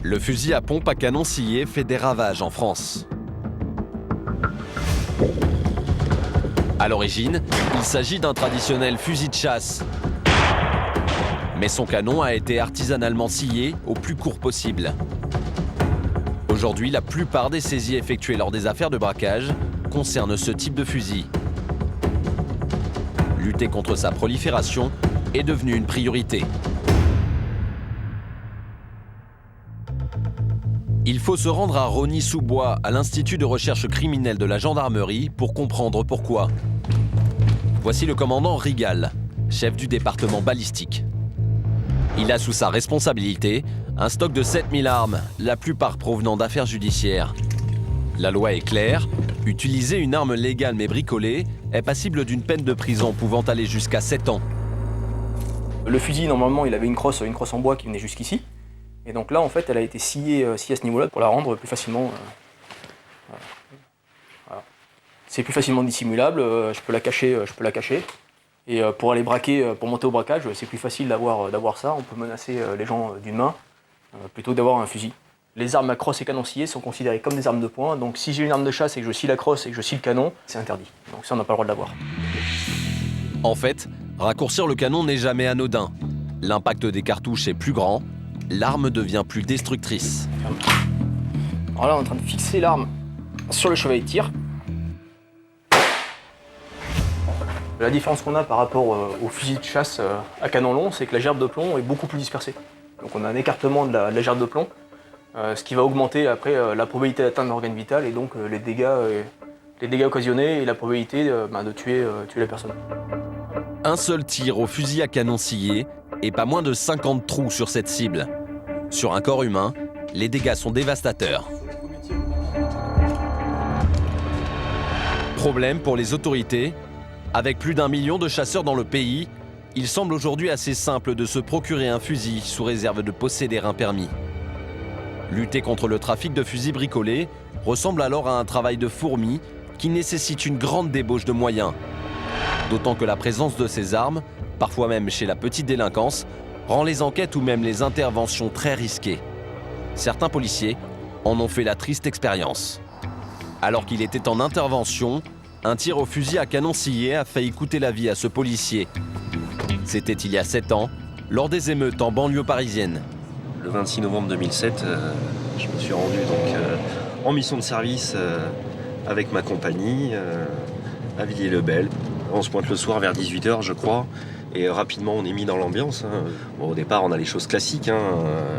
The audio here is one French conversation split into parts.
Le fusil à pompe à canon scié fait des ravages en France. À l'origine, il s'agit d'un traditionnel fusil de chasse. Mais son canon a été artisanalement scié au plus court possible. Aujourd'hui, la plupart des saisies effectuées lors des affaires de braquage concernent ce type de fusil. Lutter contre sa prolifération est devenu une priorité. Il faut se rendre à Rosny-sous-Bois, à l'Institut de recherche criminelle de la gendarmerie, pour comprendre pourquoi. Voici le commandant Rigal, chef du département balistique. Il a sous sa responsabilité un stock de 7000 armes, la plupart provenant d'affaires judiciaires. La loi est claire, utiliser une arme légale mais bricolée est passible d'une peine de prison pouvant aller jusqu'à 7 ans. Le fusil, normalement, il avait une crosse en bois qui venait jusqu'ici. Et donc là, en fait, elle a été sciée à ce niveau-là pour la rendre plus facilement. Voilà. C'est plus facilement dissimulable, je peux la cacher. Et pour aller braquer, pour monter au braquage, c'est plus facile d'avoir ça. On peut menacer les gens d'une main plutôt que d'avoir un fusil. Les armes à crosse et canon scié sont considérées comme des armes de poing. Donc si j'ai une arme de chasse et que je scie la crosse et que je scie le canon, c'est interdit. Donc ça, on n'a pas le droit de l'avoir. En fait, raccourcir le canon n'est jamais anodin. L'impact des cartouches est plus grand, l'arme devient plus destructrice. Alors là, on est en train de fixer l'arme sur le chevalet de tir. La différence qu'on a par rapport au fusil de chasse à canon long, c'est que la gerbe de plomb est beaucoup plus dispersée. Donc on a un écartement de la gerbe de plomb, ce qui va augmenter après la probabilité d'atteindre l'organe vital et donc les dégâts occasionnés et la probabilité de tuer la personne. Un seul tir au fusil à canon scié et pas moins de 50 trous sur cette cible. Sur un corps humain, les dégâts sont dévastateurs. Problème pour les autorités, avec plus d'1 million de chasseurs dans le pays, il semble aujourd'hui assez simple de se procurer un fusil sous réserve de posséder un permis. Lutter contre le trafic de fusils bricolés ressemble alors à un travail de fourmi qui nécessite une grande débauche de moyens. D'autant que la présence de ces armes, parfois même chez la petite délinquance, rend les enquêtes ou même les interventions très risquées. Certains policiers en ont fait la triste expérience. Alors qu'il était en intervention, un tir au fusil à canon scié a failli coûter la vie à ce policier. C'était il y a 7 ans, lors des émeutes en banlieue parisienne. Le 26 novembre 2007, je me suis rendu donc, en mission de service avec ma compagnie à Villiers-le-Bel. On se pointe le soir vers 18h, je crois, et rapidement on est mis dans l'ambiance. Bon, au départ, on a les choses classiques,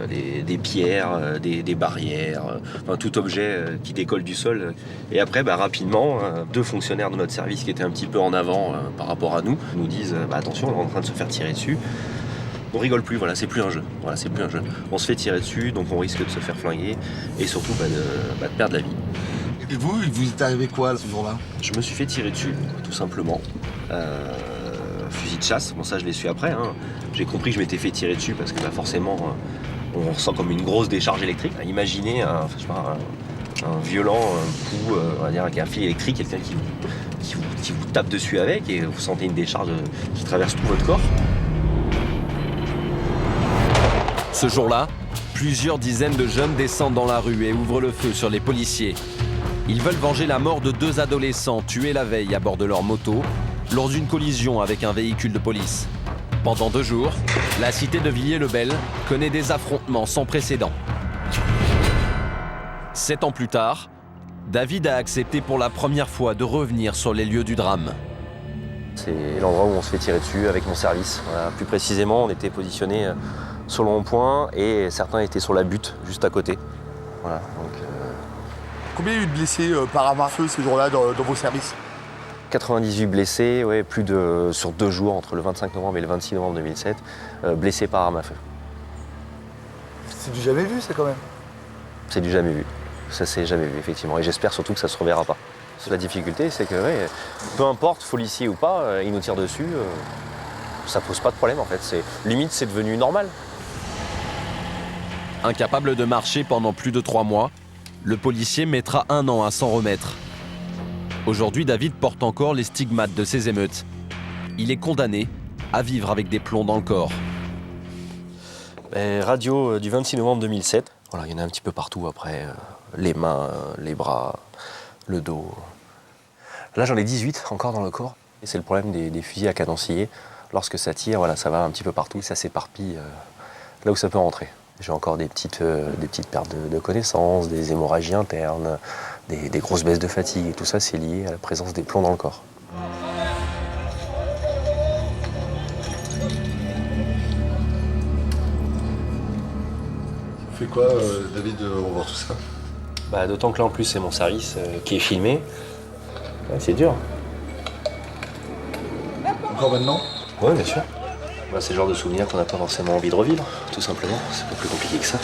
des pierres, des barrières, tout objet qui décolle du sol. Et après, rapidement, 2 fonctionnaires de notre service qui étaient un petit peu en avant par rapport à nous disent attention, on est en train de se faire tirer dessus. On rigole plus, c'est plus un jeu. C'est plus un jeu. On se fait tirer dessus, donc on risque de se faire flinguer et surtout de perdre la vie. Et vous, il vous est arrivé quoi ce jour-là? Je me suis fait tirer dessus, tout simplement. Fusil de chasse, bon ça je l'ai su après. J'ai compris que je m'étais fait tirer dessus parce que forcément on ressent comme une grosse décharge électrique. Imaginez un violent coup, on va dire avec un fil électrique, quelqu'un qui vous tape dessus avec et vous sentez une décharge qui traverse tout votre corps. Ce jour-là, plusieurs dizaines de jeunes descendent dans la rue et ouvrent le feu sur les policiers. Ils veulent venger la mort de 2 adolescents tués la veille à bord de leur moto lors d'une collision avec un véhicule de police. Pendant 2 jours, la cité de Villiers-le-Bel connaît des affrontements sans précédent. 7 ans plus tard, David a accepté pour la première fois de revenir sur les lieux du drame. C'est l'endroit où on se fait tirer dessus avec mon service. Plus précisément, on était positionnés sur le rond-point et certains étaient sur la butte juste à côté. Combien il y a eu de blessés par arme à feu ces jours-là dans vos services? 98 blessés, sur 2 jours, entre le 25 novembre et le 26 novembre 2007, blessés par arme à feu. C'est du jamais vu, ça, quand même. C'est du jamais vu. Ça, c'est jamais vu, effectivement. Et j'espère surtout que ça ne se reverra pas. La difficulté, c'est que, peu importe, policier ou pas, ils nous tirent dessus, ça pose pas de problème, en fait. Limite, c'est devenu normal. Incapable de marcher pendant plus de 3 mois, le policier mettra 1 an à s'en remettre. Aujourd'hui, David porte encore les stigmates de ces émeutes. Il est condamné à vivre avec des plombs dans le corps. Radio du 26 novembre 2007. Voilà, il y en a un petit peu partout après. Les mains, les bras, le dos. Là, j'en ai 18 encore dans le corps. Et c'est le problème des fusils à cadencier. Lorsque ça tire, voilà, ça va un petit peu partout, ça s'éparpille là où ça peut rentrer. J'ai encore des petites pertes de connaissances, des hémorragies internes, des grosses baisses de fatigue. Et tout ça, c'est lié à la présence des plombs dans le corps. Ça fait quoi, David, de revoir tout ça? D'autant que là, en plus, c'est mon service qui est filmé. Ouais, c'est dur. Encore maintenant? Oui, bien sûr. C'est le genre de souvenir qu'on n'a pas forcément envie de revivre, tout simplement. C'est pas plus compliqué que ça.